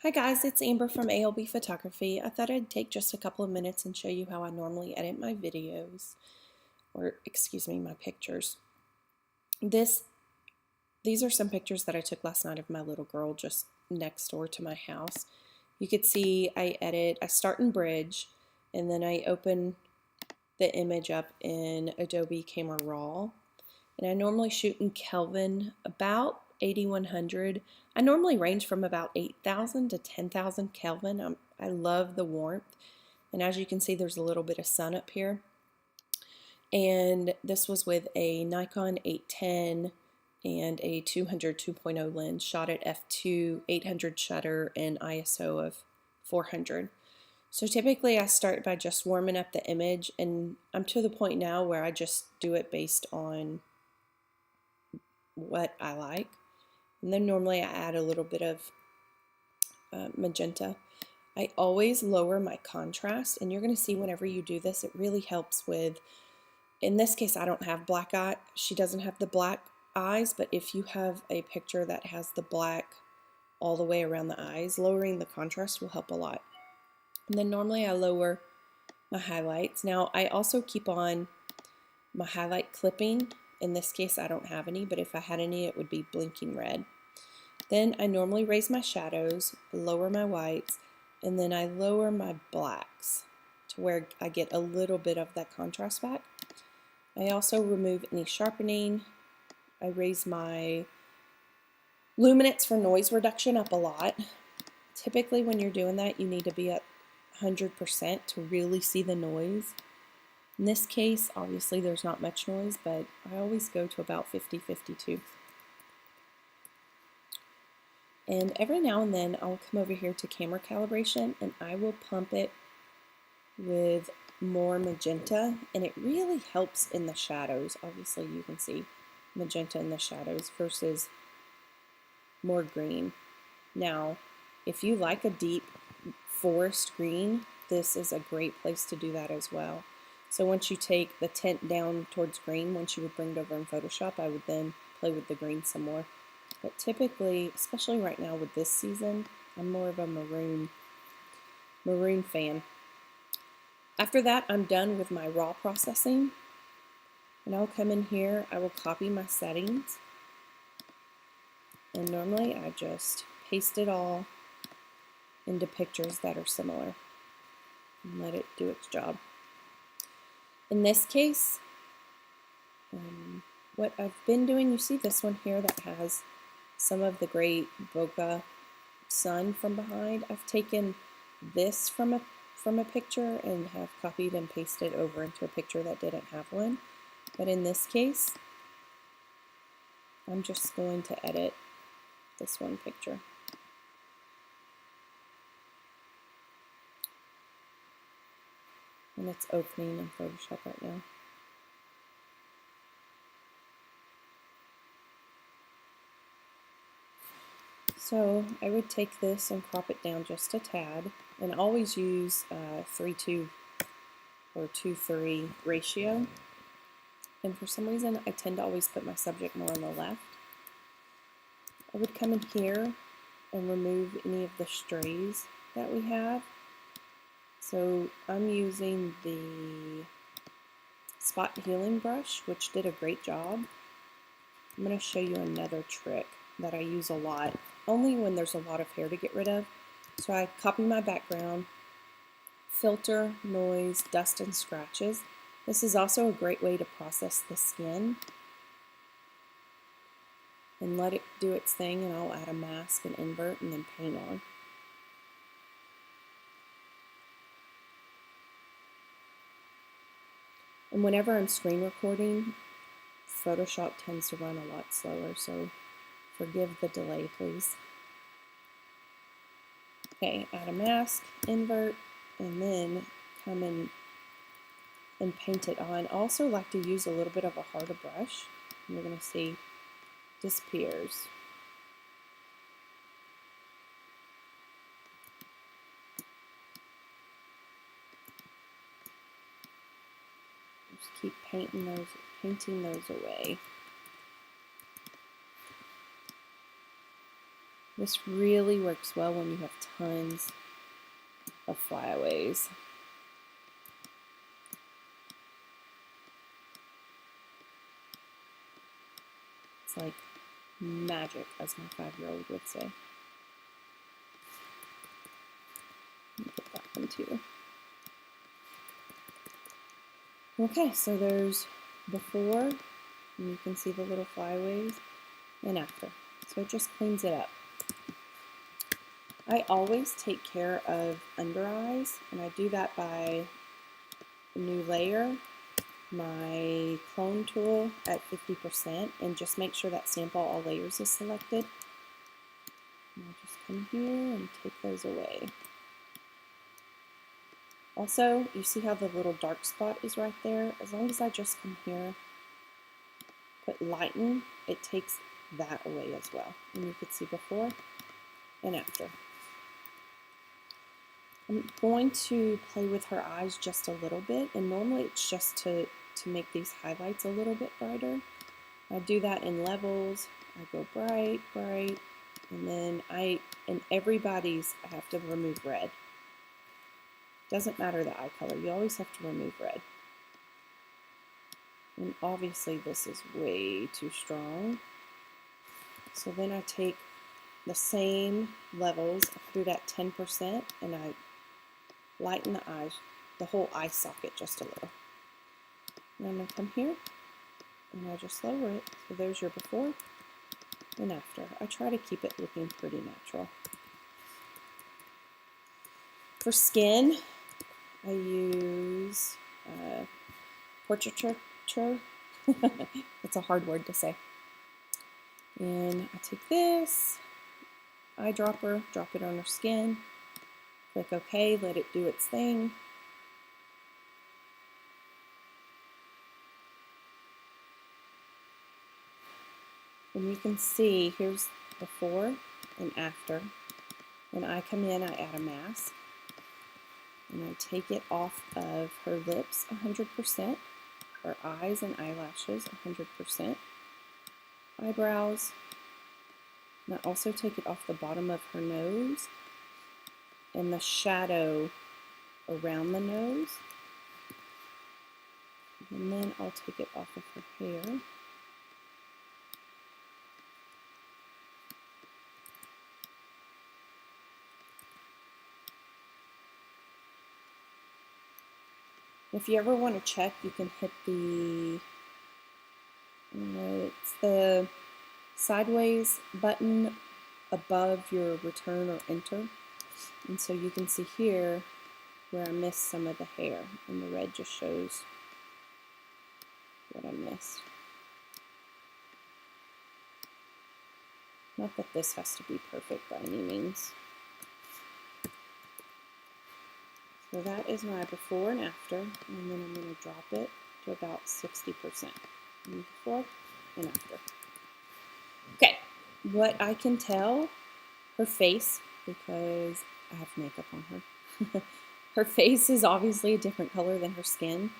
Hi guys, it's Amber from ALB Photography. I thought I'd take just a couple of minutes and show you how I normally edit my videos, or excuse me, my pictures. These are some pictures that I took last night of my little girl just next door to my house. You could see I start in Bridge, and then I open the image up in Adobe Camera Raw. And I normally shoot in Kelvin, about 8100. I normally range from about 8,000 to 10,000 Kelvin. I love the warmth. And as you can see, there's a little bit of sun up here. And this was with a Nikon 810 and a 200 2.0 lens, shot at f2, 800 shutter, and ISO of 400. So typically I start by just warming up the image, and I'm to the point now where I just do it based on what I like. And then normally I add a little bit of magenta. I always lower my contrast, and you're going to see whenever you do this, it really helps with, in this case I don't have black eye, she doesn't have the black eyes, but if you have a picture that has the black all the way around the eyes, lowering the contrast will help a lot. And then normally I lower my highlights. Now I also keep on my highlight clipping. In this case I don't have any, but if I had any it would be blinking red. Then I normally raise my shadows, lower my whites, and then I lower my blacks to where I get a little bit of that contrast back. I also remove any sharpening. I raise my luminance for noise reduction up a lot. Typically when you're doing that you need to be at 100% to really see the noise. In this case, obviously there's not much noise, but I always go to about 50-52. And every now and then I'll come over here to camera calibration and I will pump it with more magenta, and it really helps in the shadows. Obviously you can see magenta in the shadows versus more green. Now, if you like a deep forest green, this is a great place to do that as well. So once you take the tint down towards green, once you would bring it over in Photoshop, I would then play with the green some more. But typically, especially right now with this season, I'm more of a maroon fan. After that, I'm done with my raw processing. And I'll come in here, I will copy my settings. And normally I just paste it all into pictures that are similar and let it do its job. In this case, what I've been doing, you see this one here that has some of the great bokeh sun from behind. I've taken this from a picture and have copied and pasted over into a picture that didn't have one. But in this case, I'm just going to edit this one picture. And it's opening in Photoshop right now. So I would take this and crop it down just a tad, and always use 3:2 or 2:3 ratio. And for some reason I tend to always put my subject more on the left. I would come in here and remove any of the strays that we have. So I'm using the spot healing brush, which did a great job. I'm going to show you another trick that I use a lot, only when there's a lot of hair to get rid of. So I copy my background, filter, noise, dust, and scratches. This is also a great way to process the skin. And let it do its thing, and I'll add a mask and invert and then paint on. And whenever I'm screen recording, Photoshop tends to run a lot slower, so forgive the delay, please. Okay, add a mask, invert, and then come in and paint it on. I also like to use a little bit of a harder brush. You're going to see disappears. Just keep painting those away. This really works well when you have tons of flyaways. It's like magic, as my 5-year-old would say. Get that one too. Okay, so there's before, and you can see the little flyaways, and after. So it just cleans it up. I always take care of under eyes, and I do that by a new layer, my clone tool at 50%, and just make sure that sample all layers is selected. And I'll just come here and take those away. Also, you see how the little dark spot is right there? As long as I just come here, put lighten, it takes that away as well. And you can see before and after. I'm going to play with her eyes just a little bit, and normally it's just to make these highlights a little bit brighter. I do that in levels. I go bright, bright, and then in everybody's I have to remove red. Doesn't matter the eye color, you always have to remove red. And obviously this is way too strong. So then I take the same levels, I put it at 10%, and I lighten the eyes, the whole eye socket just a little. And I'm going to come here, and I just lower it. So there's your before and after. I try to keep it looking pretty natural. For skin, I use portraiture. It's a hard word to say. And I take this eyedropper, drop it on her skin, click OK, let it do its thing. And you can see here's before and after. When I come in, I add a mask, and I take it off of her lips 100%, her eyes and eyelashes 100%, eyebrows, and I also take it off the bottom of her nose and the shadow around the nose, and then I'll take it off of her hair. If you ever want to check, you can hit it's the sideways button above your return or enter. And so you can see here where I missed some of the hair, and the red just shows what I missed. Not that this has to be perfect by any means. So that is my before and after, and then I'm going to drop it to about 60%. Before and after. Okay, what I can tell, her face, because I have makeup on her, her face is obviously a different color than her skin.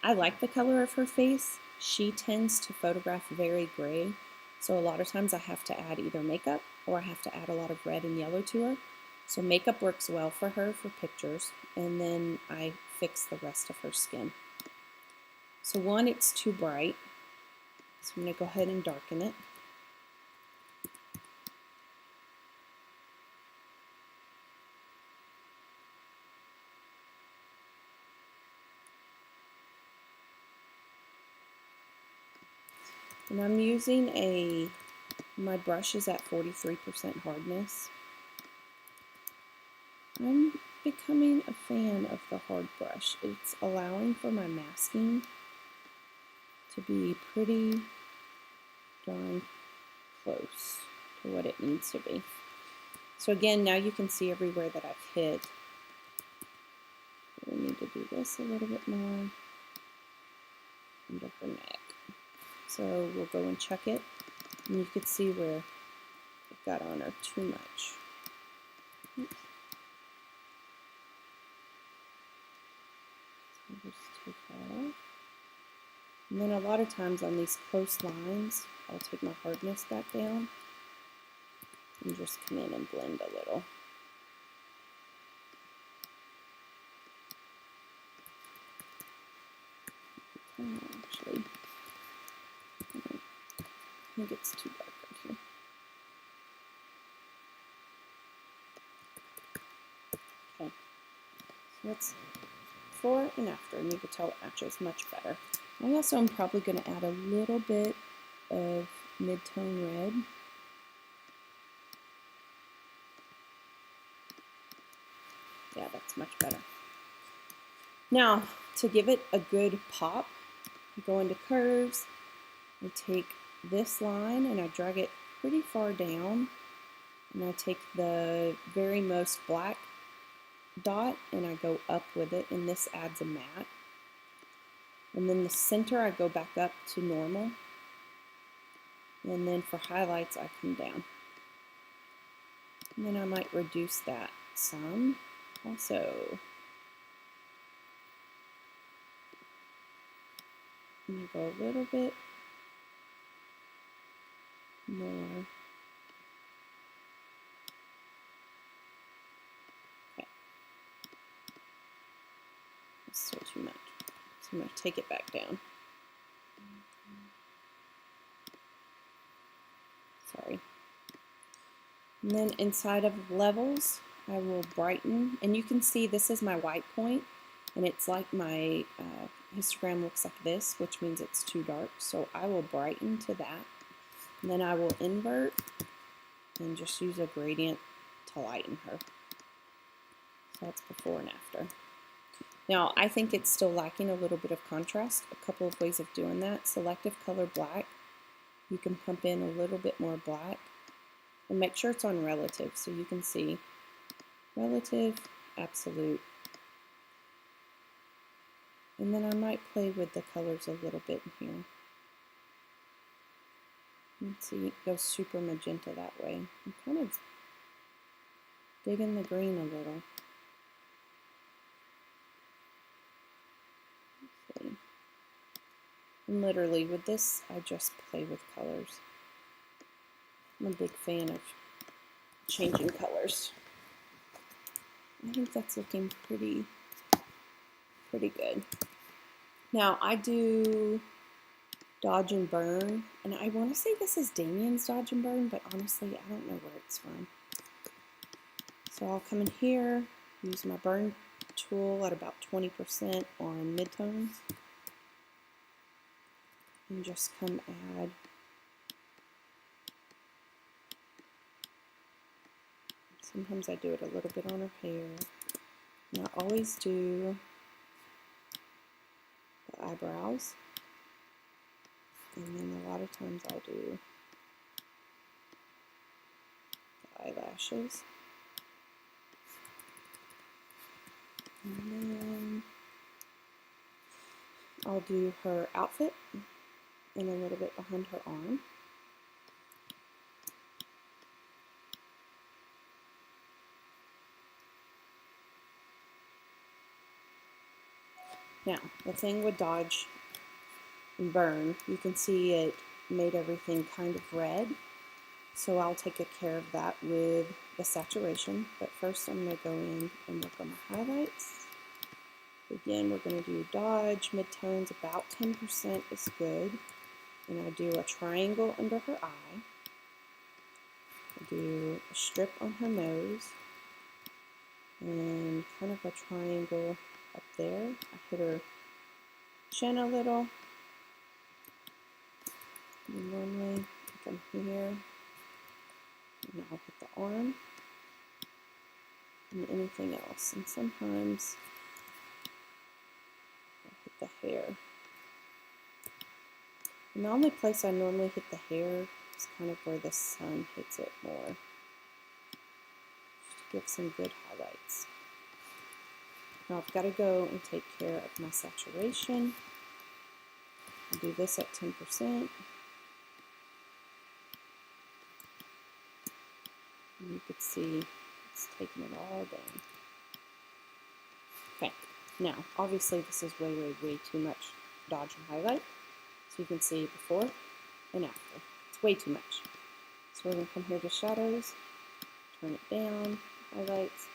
I like the color of her face. She tends to photograph very gray, so a lot of times I have to add either makeup or I have to add a lot of red and yellow to her. So makeup works well for her for pictures, and then I fix the rest of her skin. So one, it's too bright, so I'm going to go ahead and darken it. And I'm using my brush is at 43% hardness. I'm becoming a fan of the hard brush. It's allowing for my masking to be pretty darn close to what it needs to be. So again, now you can see everywhere that I've hit. We need to do this a little bit more under her neck. So we'll go and check it, and you can see where it got on her too much. Oops. So just take that off. And then a lot of times on these close lines, I'll take my hardness back down and just come in and blend a little. Actually, I think it's too dark right here. Okay, so that's before and after, and you can tell it matches much better. I also am probably going to add a little bit of mid-tone red. Yeah, that's much better. Now, to give it a good pop, I go into curves, I take this line and I drag it pretty far down, and I take the very most black dot and I go up with it, and this adds a matte. And then the center I go back up to normal, and then for highlights I come down. And then I might reduce that some also. And I go a little bit more. Okay. That's still too much. So I'm going to take it back down. Sorry. And then inside of levels, I will brighten. And you can see this is my white point, and it's like my histogram looks like this, which means it's too dark. So I will brighten to that. And then I will invert and just use a gradient to lighten her. So that's before and after. Now, I think it's still lacking a little bit of contrast. A couple of ways of doing that. Selective color black. You can pump in a little bit more black. And make sure it's on relative so you can see relative, absolute. And then I might play with the colors a little bit in here. Let's see, it goes super magenta that way. I'm kind of digging the green a little. Let's see. And literally with this, I just play with colors. I'm a big fan of changing colors. I think that's looking pretty good. Now I do Dodge and Burn, and I want to say this is Damien's Dodge and Burn, but honestly I don't know where it's from. So I'll come in here, use my burn tool at about 20% on midtones, and just come add sometimes I do it a little bit on her hair, and I always do the eyebrows, and then a lot of times I'll do the eyelashes, and then I'll do her outfit and a little bit behind her arm. Now, the thing with Dodge and Burn, you can see it made everything kind of red. So I'll take care of that with the saturation. But first I'm going to go in and work on my highlights. Again, we're going to do Dodge, midtones, about 10% is good. And I do a triangle under her eye. I do a strip on her nose. And kind of a triangle up there. I hit her chin a little. And normally I come here and I'll hit the arm and anything else. And sometimes I'll hit the hair. And the only place I normally hit the hair is kind of where the sun hits it more. Just to give some good highlights. Now I've got to go and take care of my saturation. I'll do this at 10%. And you can see it's taking it all down. Okay, now obviously this is way too much Dodge and highlight. So you can see before and after. It's way too much. So we're going to come here to shadows. turn it down, highlights,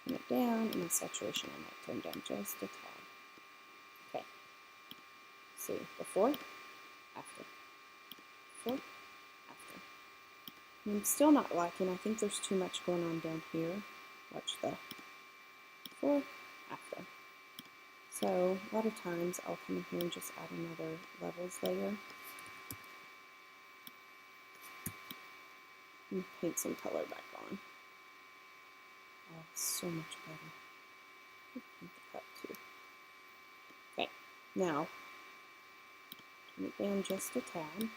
turn it down, and my saturation I might turn down just a tad. Okay, see, before, after, before, after. I'm still not liking, I think there's too much going on down here. Watch the before, after. So a lot of times I'll come in here and just add another levels layer and paint some color back on. Oh, so much better. Paint the cup too. Okay, now turn it down just a tad,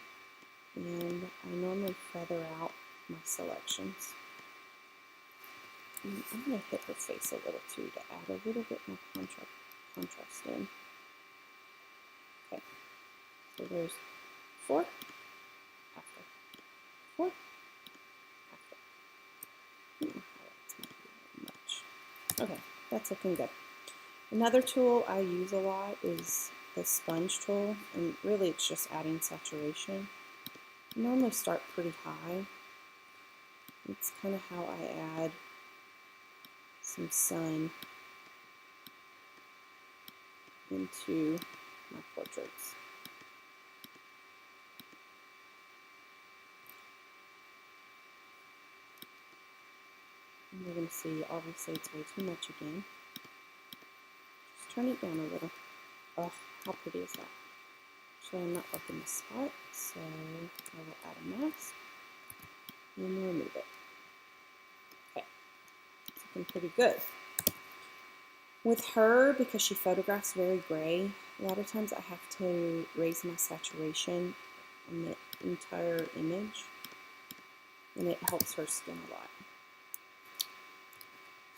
and I normally feather out my selections. And I'm going to hit her face a little too to add a little bit more contrast in. Okay, so there's before, after, before, after. Highlights might be a little much. Okay, that's looking good. Another tool I use a lot is the sponge tool, and really it's just adding saturation. I normally start pretty high. It's kind of how I add some sun into my portraits. And you're going to see, obviously it's way too much again. Just turn it down a little. Oh, how pretty is that? Actually, I'm not liking the spot, so I will add a mask and remove it. Okay, it's looking pretty good. With her, because she photographs very gray, a lot of times I have to raise my saturation on the entire image, and it helps her skin a lot.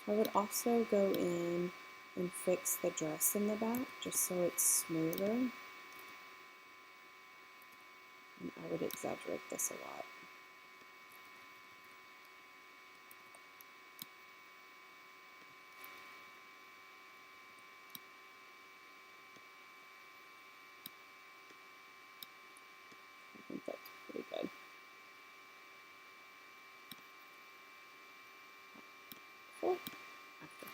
So I would also go in and fix the dress in the back, just so it's smoother. And I would exaggerate this a lot. I think that's pretty good. Before, after.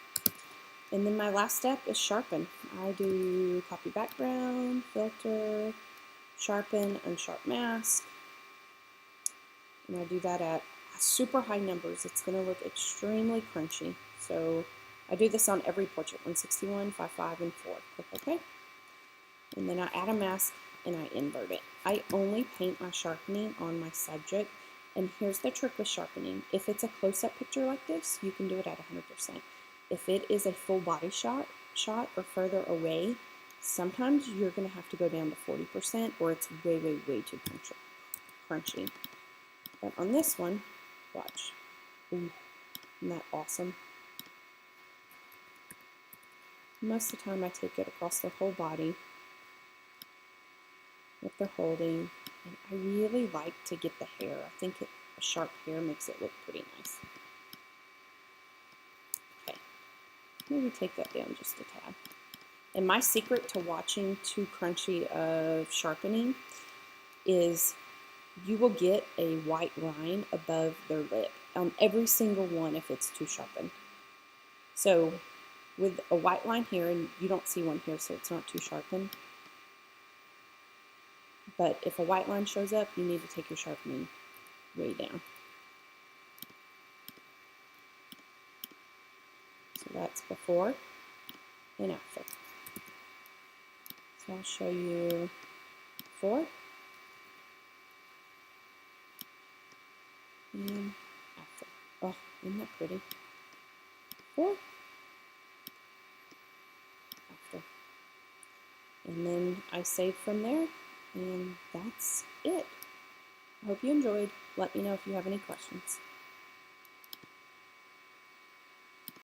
And then my last step is sharpen. I do copy background, filter, sharpen, unsharp mask. And I do that at super high numbers. It's going to look extremely crunchy. So I do this on every portrait, 161, 5.5, and 4. Click OK. And then I add a mask and I invert it. I only paint my sharpening on my subject. And here's the trick with sharpening. If it's a close-up picture like this, you can do it at 100%. If it is a full body shot or further away, sometimes you're going to have to go down to 40% or it's way, way, way too crunchy. But on this one, watch. Ooh, isn't that awesome? Most of the time I take it across the whole body, what they're holding, and I really like to get the hair. I think a sharp hair makes it look pretty nice. Okay, maybe take that down just a tad. And my secret to watching too crunchy of sharpening is you will get a white line above their lip on every single one if it's too sharpened. So with a white line here, and you don't see one here, so it's not too sharpened. But if a white line shows up, you need to take your sharpening way down. So that's before and after. So I'll show you before and after. Oh, isn't that pretty? Before, after. And then I save from there, and that's it. I hope you enjoyed. Let me know if you have any questions.